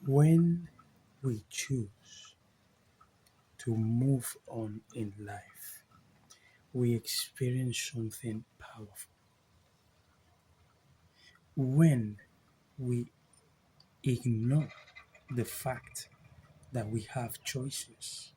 When we choose to move on in life, we experience something powerful. When we ignore the fact that we have choices,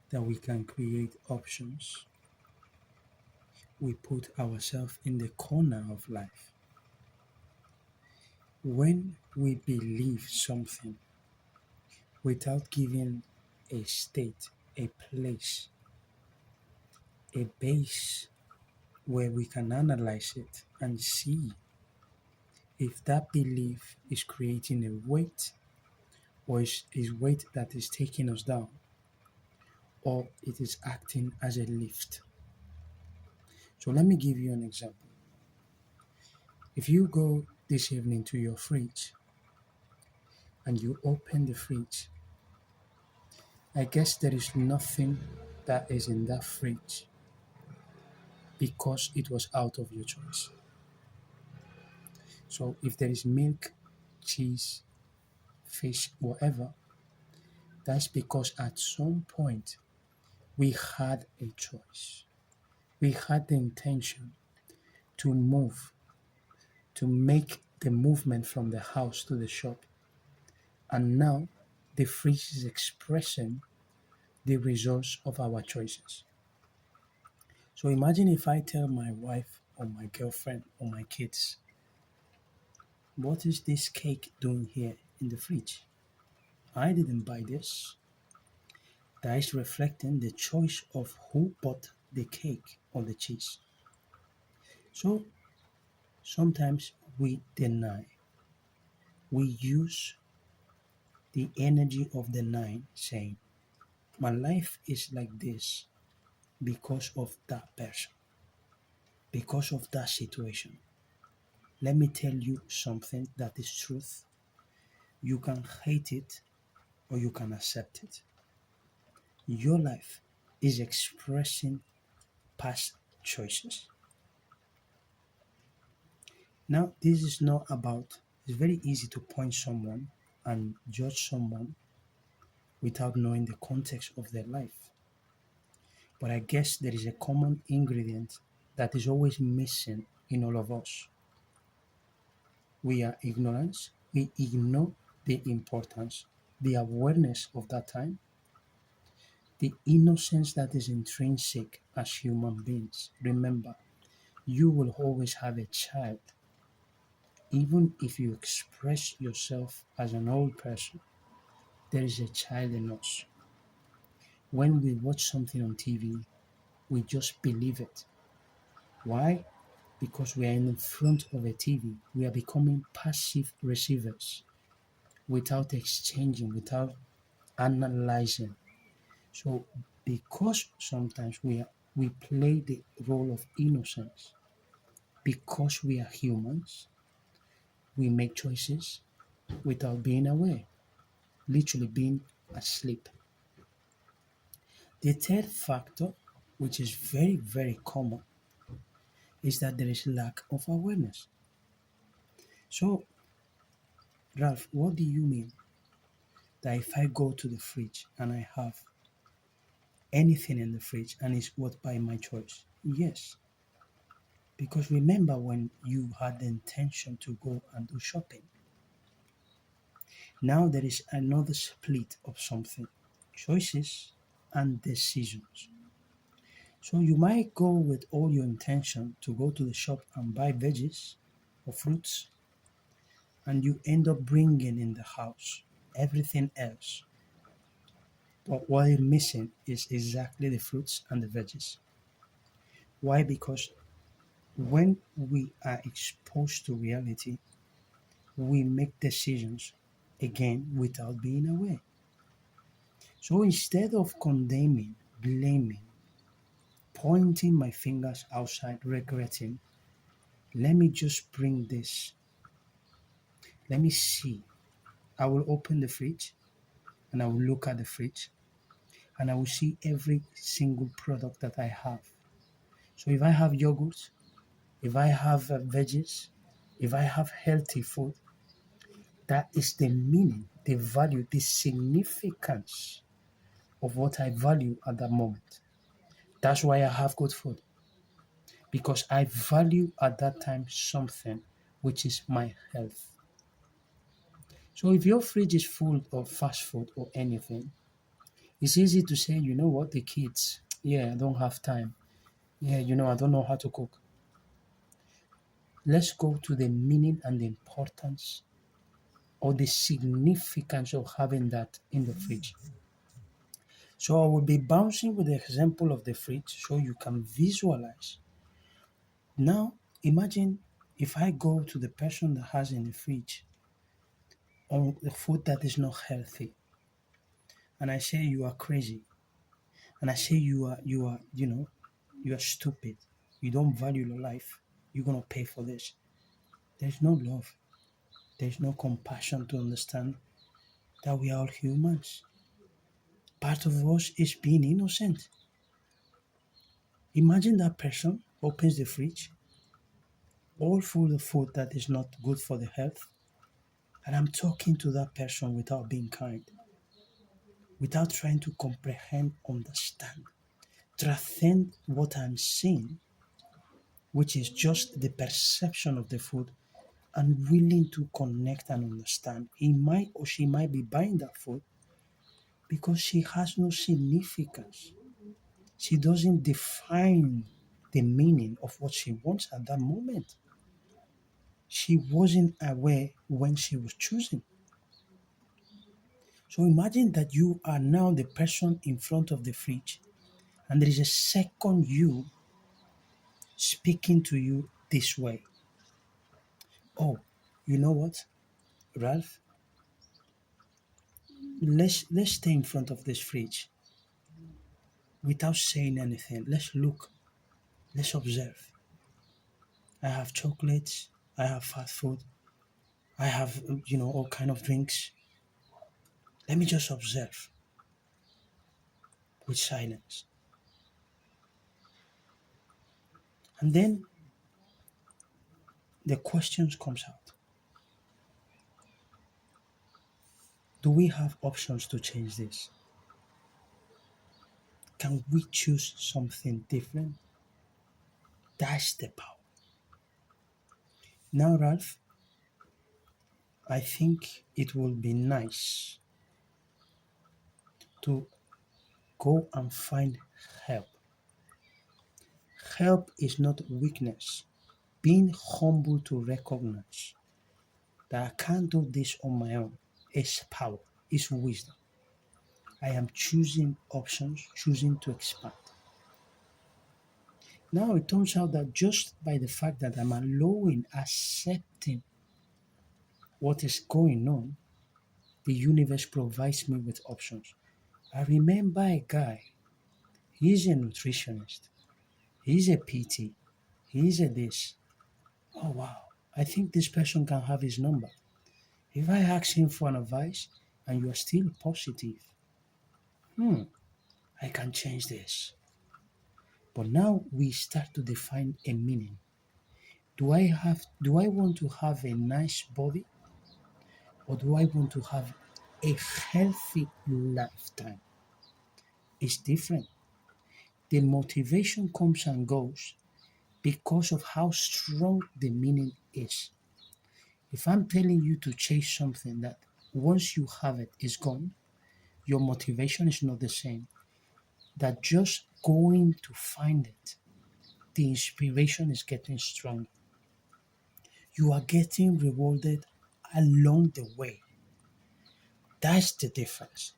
that we can create options, we put ourselves in the corner of life. When we believe something without giving a state, a place, a base where we can analyze it and see if that belief is creating a weight or is weight that is taking us down or it is acting as a lift. So let me give you an example. If you go this evening to your fridge and you open the fridge, I guess there is nothing that is in that fridge because it was out of your choice. So if there is milk, cheese, fish, whatever, that's because at some point we had a choice. We had the intention to move, to make the movement from the house to the shop. And now the fridge is expressing the results of our choices. So imagine if I tell my wife or my girlfriend or my kids, what is this cake doing here in the fridge? I didn't buy this. That is reflecting the choice of who bought the cake or the cheese. So sometimes we deny. We use the energy of denying, saying, my life is like this because of that person, because of that situation. Let me tell you something that is truth. You can hate it or you can accept it. Your life is expressing past choices. Now, this is not about, it's very easy to point someone and judge someone without knowing the context of their life. But I guess there is a common ingredient that is always missing in all of us. We are ignorance. We ignore the importance, the awareness of that time, the innocence that is intrinsic as human beings. Remember, you will always have a child, even if you express yourself as an old person. There is a child in us. When we watch something on TV, we just believe it. Why? Because we are in front of a TV. We are becoming passive receivers without exchanging, without analyzing. So because sometimes we play the role of innocence, because we are humans, we make choices without being aware, literally being asleep. The third factor, which is very, very common, is that there is lack of awareness. So, Ralph, what do you mean that if I go to the fridge and I have anything in the fridge and it's what by my choice? Yes, because remember when you had the intention to go and do shopping. Now there is another split of something, choices and decisions. So you might go with all your intention to go to the shop and buy veggies or fruits, and you end up bringing in the house everything else. But what you're missing is exactly the fruits and the veggies. Why? Because when we are exposed to reality, we make decisions again without being aware. So instead of condemning, blaming, pointing my fingers outside, regretting, let me just bring this. Let me see. I will open the fridge and I will look at the fridge and I will see every single product that I have. So if I have yogurt, if I have veggies, if I have healthy food, that is the meaning the value, the significance of what I value at that moment. That's why I have good food, because I value at that time something which is my health. So if your fridge is full of fast food or anything, it's easy to say, you know what, the kids, yeah, I don't have time. Yeah, I don't know how to cook. Let's go to the meaning and the importance or the significance of having that in the fridge. So I will be bouncing with the example of the fridge so you can visualize. Now, imagine if I go to the person that has in the fridge on the food that is not healthy, and I say you are crazy, and I say you are stupid. You don't value your life. You're gonna pay for this. There's no love. There's no compassion to understand that we are all humans. Part of us is being innocent. Imagine that person opens the fridge, all full of food that is not good for the health, and I'm talking to that person without being kind, without trying to comprehend, understand, transcend what I'm seeing, which is just the perception of the food, and willing to connect and understand. He might or she might be buying that food because she has no significance. She doesn't define the meaning of what she wants at that moment. She wasn't aware when she was choosing. So imagine that you are now the person in front of the fridge, and there is a second you speaking to you this way. Oh, you know what, Ralph? Let's stay in front of this fridge without saying anything. Let's look. Let's observe. I have chocolates. I have fast food. I have all kind of drinks. Let me just observe with silence. And then the questions comes out. Do we have options to change this? Can we choose something different? That's the power. Now, Ralph, I think it will be nice to go and find help. Help is not weakness. Being humble to recognize that I can't do this on my own is power, is wisdom. I am choosing options, choosing to expand. Now it turns out that just by the fact that I'm allowing, accepting what is going on, the universe provides me with options. I remember a guy, he's a nutritionist, he's a PT, he's a this. Oh wow, I think this person can have his number. If I ask him for an advice and you are still positive, I can change this. But now we start to define a meaning. Do I want to have a nice body, or do I want to have a healthy lifetime? It's different. The motivation comes and goes because of how strong the meaning is. If I'm telling you to chase something that once you have it is gone, your motivation is not the same. That just going to find it, the inspiration is getting stronger. You are getting rewarded along the way. That's the difference.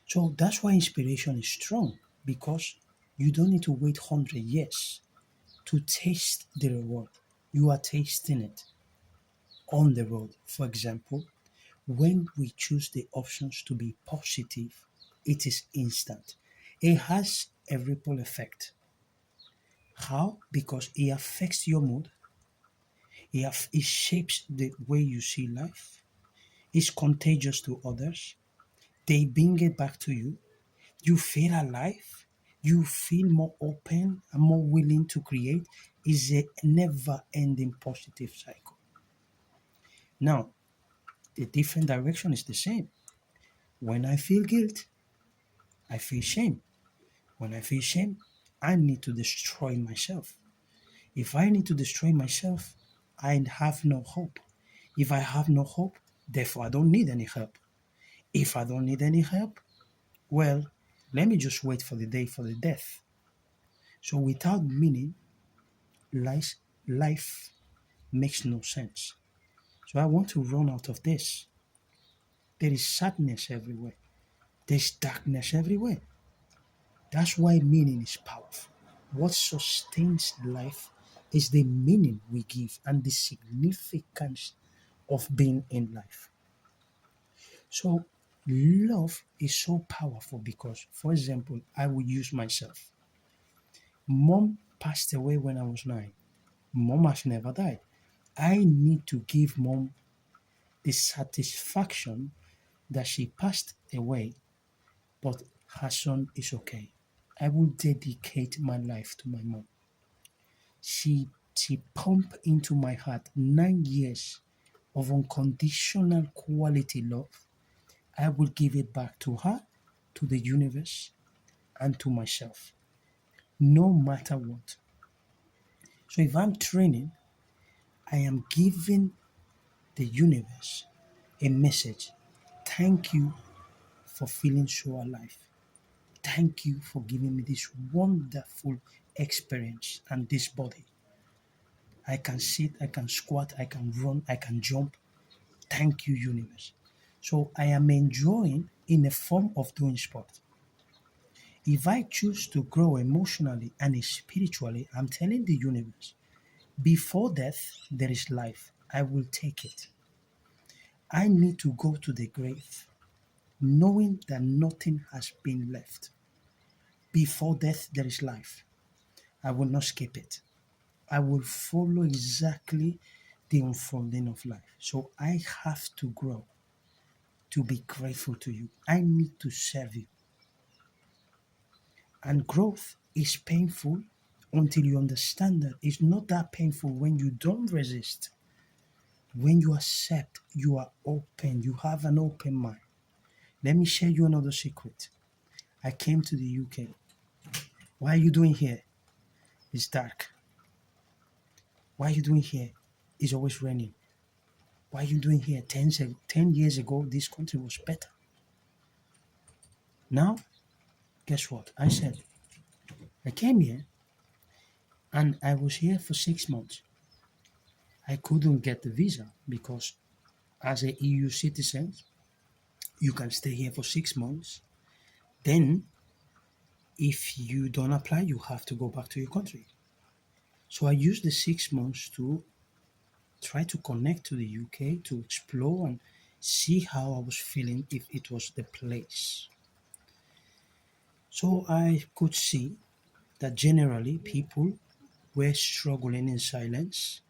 So that's why inspiration is strong, because you don't need to wait 100 years to taste the reward. You are tasting it on the road. For example, when we choose the options to be positive, it is instant. It has a ripple effect. How? Because it affects your mood, it shapes the way you see life, it's contagious to others, they bring it back to you. You feel alive, you feel more open and more willing to create. Is a never ending positive cycle. Now, the different direction is the same. When I feel guilt, I feel shame. When I feel shame, I need to destroy myself. If I need to destroy myself, I have no hope. If I have no hope, therefore I don't need any help. If I don't need any help, well, let me just wait for the day for the death. So without meaning, life, life makes no sense. So I want to run out of this. There is sadness everywhere. There's darkness everywhere. That's why meaning is powerful. What sustains life is the meaning we give and the significance of being in life. So, love is so powerful because, for example, I will use myself. Mom passed away when I was 9. Mom has never died. I need to give mom the satisfaction that she passed away, but her son is okay. I will dedicate my life to my mom. She pumped into my heart 9 years of unconditional quality love. I will give it back to her, to the universe, and to myself, no matter what. So if I'm training, I am giving the universe a message. Thank you for feeling so alive. Thank you for giving me this wonderful experience and this body. I can sit, I can squat, I can run, I can jump. Thank you, universe. So I am enjoying in a form of doing sport. If I choose to grow emotionally and spiritually, I'm telling the universe, before death, there is life. I will take it. I need to go to the grave knowing that nothing has been left. Before death, there is life. I will not skip it. I will follow exactly the unfolding of life. So I have to grow to be grateful to you. I need to serve you. And growth is painful until you understand that it's not that painful when you don't resist. When you accept, you are open, you have an open mind. Let me share you another secret. I came to the UK. What are you doing here? It's dark. What are you doing here? It's always raining. What are you doing here? 10 years ago, this country was better. Now, guess what? I said, I came here and I was here for 6 months. I couldn't get the visa because as a EU citizen, you can stay here for 6 months. Then, if you don't apply, you have to go back to your country. So I used the 6 months to try to connect to the UK, to explore and see how I was feeling if it was the place. So I could see that generally people were struggling in silence.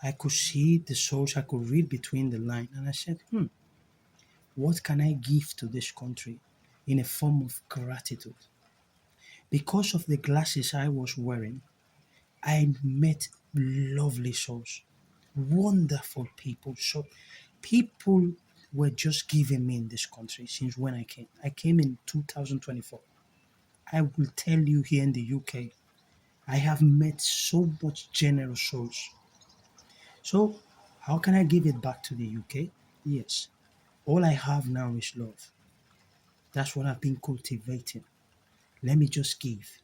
I could see the souls, I could read between the lines, and I said, what can I give to this country in a form of gratitude? Because of the glasses I was wearing, I met lovely souls, wonderful people. So people were just giving me in this country since when I came. I came in 2024. I will tell you here in the UK, I have met so much generous souls. So how can I give it back to the UK? Yes. All I have now is love. That's what I've been cultivating. Let me just give.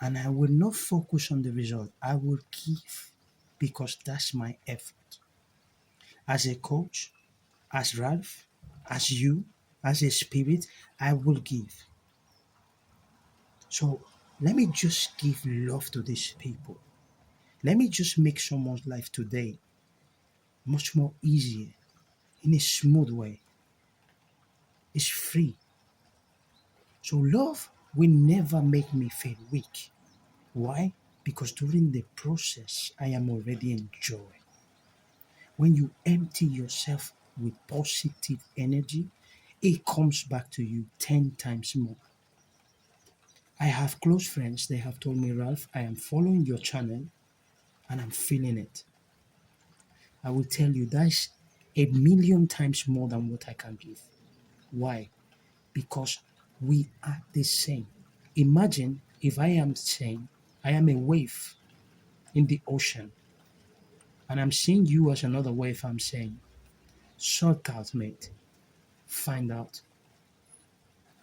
And I will not focus on the result. I will give because that's my effort. As a coach, as Ralph, as you, as a spirit, I will give. So let me just give love to these people. Let me just make someone's life today much more easier in a smooth way. It's free. So love will never make me feel weak. Why? Because during the process, I am already in joy. When you empty yourself with positive energy, it comes back to you 10 times more. I have close friends, they have told me, Ralph, I am following your channel and I'm feeling it. I will tell you, that's a million times more than what I can give. Why? Because we are the same. Imagine if I am saying I am a wave in the ocean and I'm seeing you as another wave. I'm saying, sort out, mate, find out.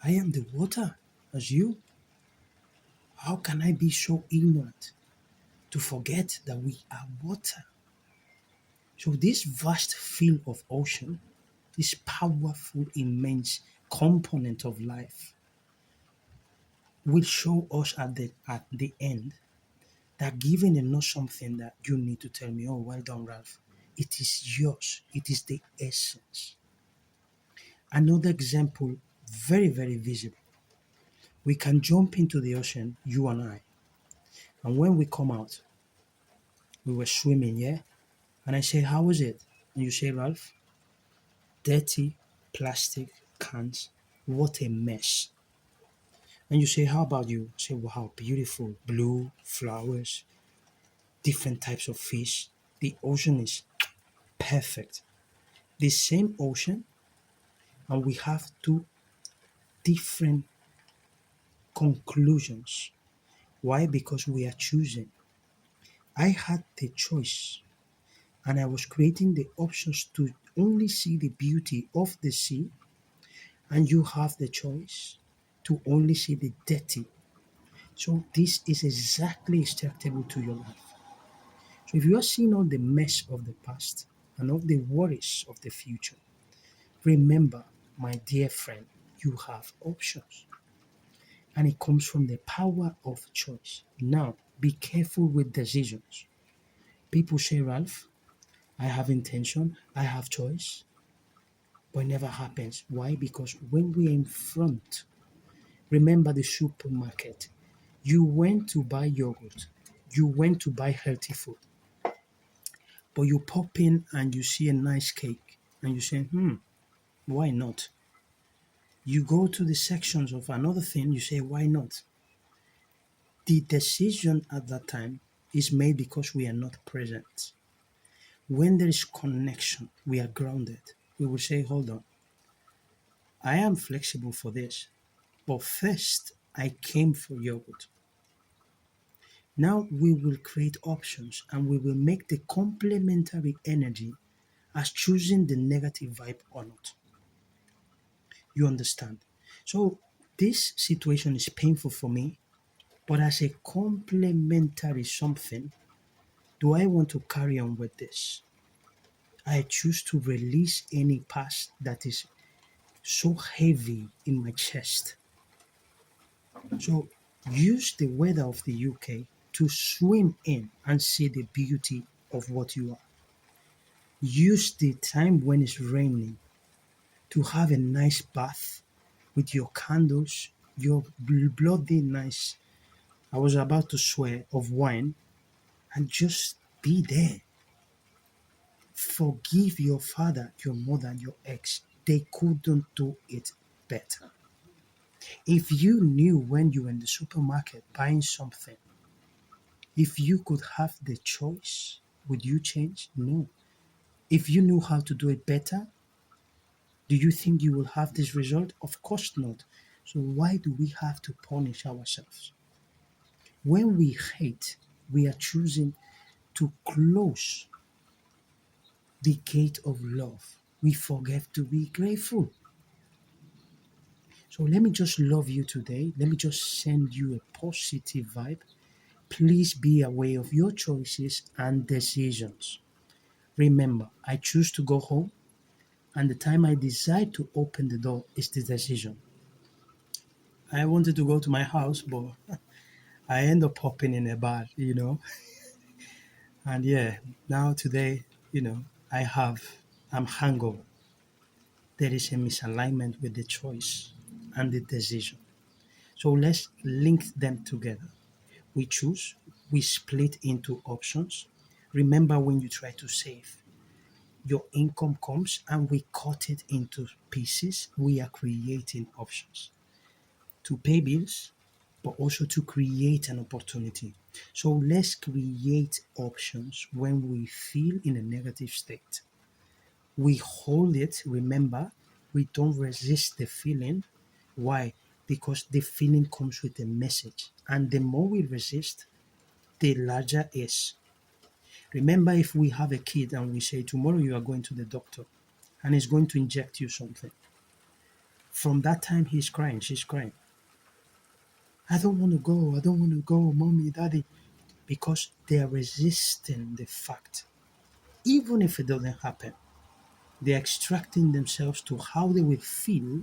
I am the water as you. How can I be so ignorant to forget that we are water? So, this vast field of ocean, this powerful, immense component of life, will show us at the end that giving is not something that you need to tell me, oh, well done, Ralph. It is yours, it is the essence. Another example, very, very visible. We can jump into the ocean, you and I, and when we come out, we were swimming, yeah? And I say, how was it? And you say, Ralph, dirty plastic cans, what a mess. And you say, how about you? I say, wow, beautiful, blue, flowers, different types of fish. The ocean is perfect. The same ocean, and we have two different conclusions. Why? Because we are choosing. I had the choice, and I was creating the options to only see the beauty of the sea, and you have the choice to only see the dirty. So, this is exactly acceptable to your life. So, if you are seeing all the mess of the past and all the worries of the future, remember, my dear friend, you have options. And it comes from the power of choice. Now, be careful with decisions. People say, Ralph, I have intention, I have choice, but it never happens. Why? Because when we're in front, remember the supermarket. You went to buy yogurt, you went to buy healthy food, but you pop in and you see a nice cake and you say, why not? You go to the sections of another thing, you say, why not? The decision at that time is made because we are not present. When there is connection, we are grounded. We will say, hold on, I am flexible for this, but first I came for yogurt. Now we will create options and we will make the complementary energy as choosing the negative vibe or not. You understand? So this situation is painful for me, but as a complementary something, do I want to carry on with this? I choose to release any past that is so heavy in my chest. So use the weather of the UK to swim in and see the beauty of what you are. Use the time when it's raining to have a nice bath with your candles, your bloody nice, I was about to swear, of wine, and just be there. Forgive your father, your mother, and your ex. They couldn't do it better. If you knew when you were in the supermarket buying something, if you could have the choice, would you change? No. If you knew how to do it better, do you think you will have this result? Of course not. So why do we have to punish ourselves? When we hate, we are choosing to close the gate of love. We forget to be grateful. So let me just love you today. Let me just send you a positive vibe. Please be aware of your choices and decisions. Remember, I choose to go home, and the time I decide to open the door is the decision. I wanted to go to my house, but I end up popping in a bar. And yeah, now today, I'm hangover. There is a misalignment with the choice and the decision. So let's link them together. We choose, we split into options. Remember when you try to save, your income comes and we cut it into pieces. We are creating options to pay bills, but also to create an opportunity. So let's create options when we feel in a negative state. We hold it, remember, we don't resist the feeling. Why? Because the feeling comes with a message. And the more we resist, the larger is. Remember, if we have a kid and we say, tomorrow you are going to the doctor and he's going to inject you something, from that time he's crying, she's crying. I don't want to go, I don't want to go, mommy, daddy, because they are resisting the fact. Even if it doesn't happen, they're extracting themselves to how they will feel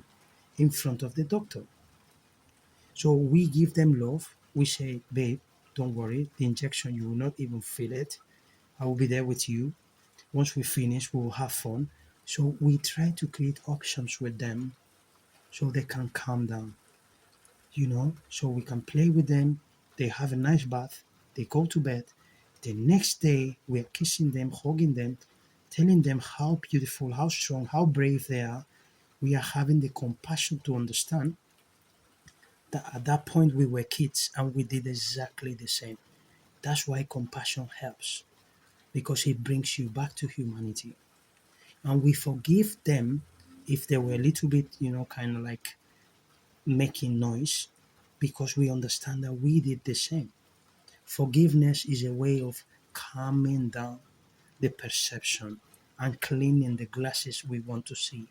in front of the doctor. So we give them love. We say, babe, don't worry, the injection, you will not even feel it. I will be there with you. Once we finish, we will have fun. So we try to create options with them so they can calm down, so we can play with them. They have a nice bath, they go to bed. The next day, we're kissing them, hugging them, telling them how beautiful, how strong, how brave they are. We are having the compassion to understand that at that point we were kids and we did exactly the same. That's why compassion helps, because it brings you back to humanity. And we forgive them if they were a little bit, kind of like making noise, because we understand that we did the same. Forgiveness is a way of calming down the perception and cleaning the glasses we want to see.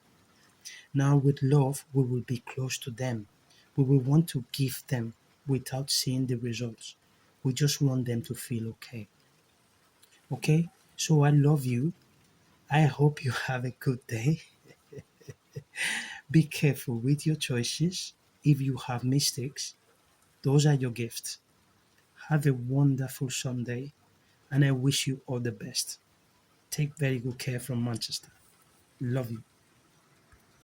Now, with love, we will be close to them. We will want to give them without seeing the results. We just want them to feel okay. Okay? So I love you. I hope you have a good day. Be careful with your choices. If you have mistakes, those are your gifts. Have a wonderful Sunday, and I wish you all the best. Take very good care from Manchester. Love you.